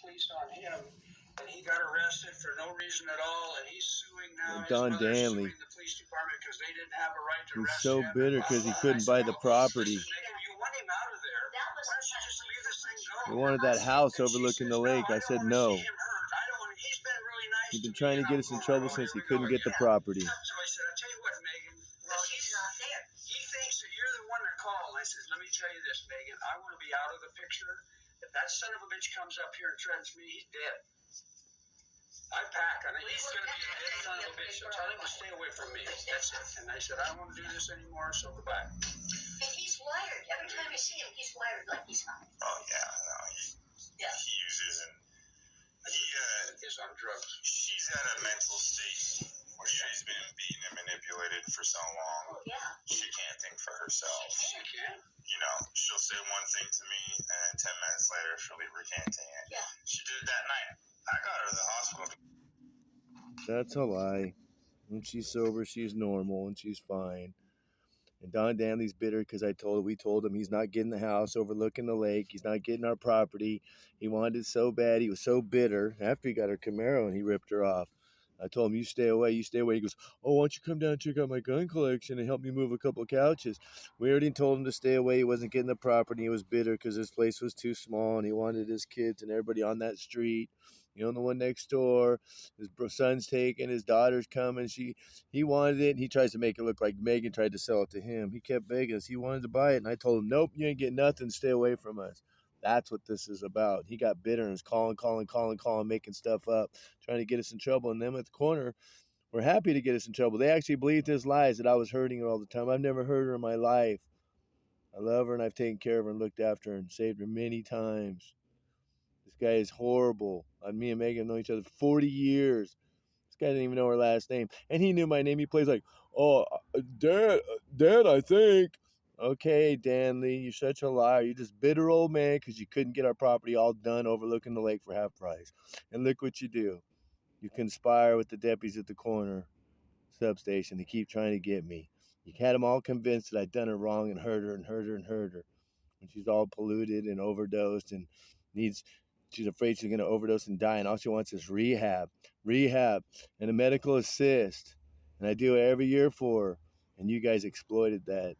police on him, and he got arrested for no reason at all, and he's suing now. Don his mother's Danley. suing the police department because they didn't have a right to He's arrest so him. bitter because he couldn't buy the property. Listen, you want him out of there. Why don't you just leave this thing go? He wanted that house overlooking the lake. I said no. He's been really nice. He's been trying to get us in trouble since he couldn't get the property. So I said, I'll tell you what, Megan. Well, he's not there. He thinks that you're the one to call. I says, let me tell you this, Megan. I want to be out of the picture. If that son of a bitch comes up here and threatens me, he's dead. I pack. I think he's going to be a dead son of a bitch. So tell him to stay away from me. That's it. And I said, I don't want to do this anymore, so goodbye. And he's wired. Every time I see him, he's wired like he's high. Oh, yeah. No, he uses and he is on drugs. She's at a mental state where she's been beaten and manipulated for so long. Oh, yeah. She can't think for herself. She can't. You know, she'll say one thing to me, and 10 minutes later, she'll be recanting it. Yeah. She did it that night. I got her to the hospital. That's a lie. When she's sober, she's normal and she's fine. And Don Danley's bitter because we told him he's not getting the house overlooking the lake. He's not getting our property. He wanted it so bad. He was so bitter after he got her Camaro and he ripped her off. I told him, you stay away, you stay away. He goes, oh, why don't you come down and check out my gun collection and help me move a couple of couches? We already told him to stay away. He wasn't getting the property. He was bitter because his place was too small and he wanted his kids and everybody on that street. You know, the one next door, his son's taken, his daughter's coming. He wanted it, and he tries to make it look like Megan tried to sell it to him. He kept begging us. He wanted to buy it, and I told him, nope, you ain't getting nothing. Stay away from us. That's what this is about. He got bitter and was calling, making stuff up, trying to get us in trouble. And them at the corner were happy to get us in trouble. They actually believed his lies that I was hurting her all the time. I've never hurt her in my life. I love her, and I've taken care of her and looked after her and saved her many times. This guy is horrible. Me and Megan know each other 40 years. This guy didn't even know her last name. And he knew my name. He plays like, oh, Dad, I think. Okay, Danley, you're such a liar. You're just bitter old man because you couldn't get our property all done overlooking the lake for half price. And look what you do. You conspire with the deputies at the corner substation to keep trying to get me. You had them all convinced that I'd done her wrong and hurt her. And she's all polluted and overdosed and she's afraid she's going to overdose and die. And all she wants is rehab, and a medical assist. And I do it every year for her. And you guys exploited that.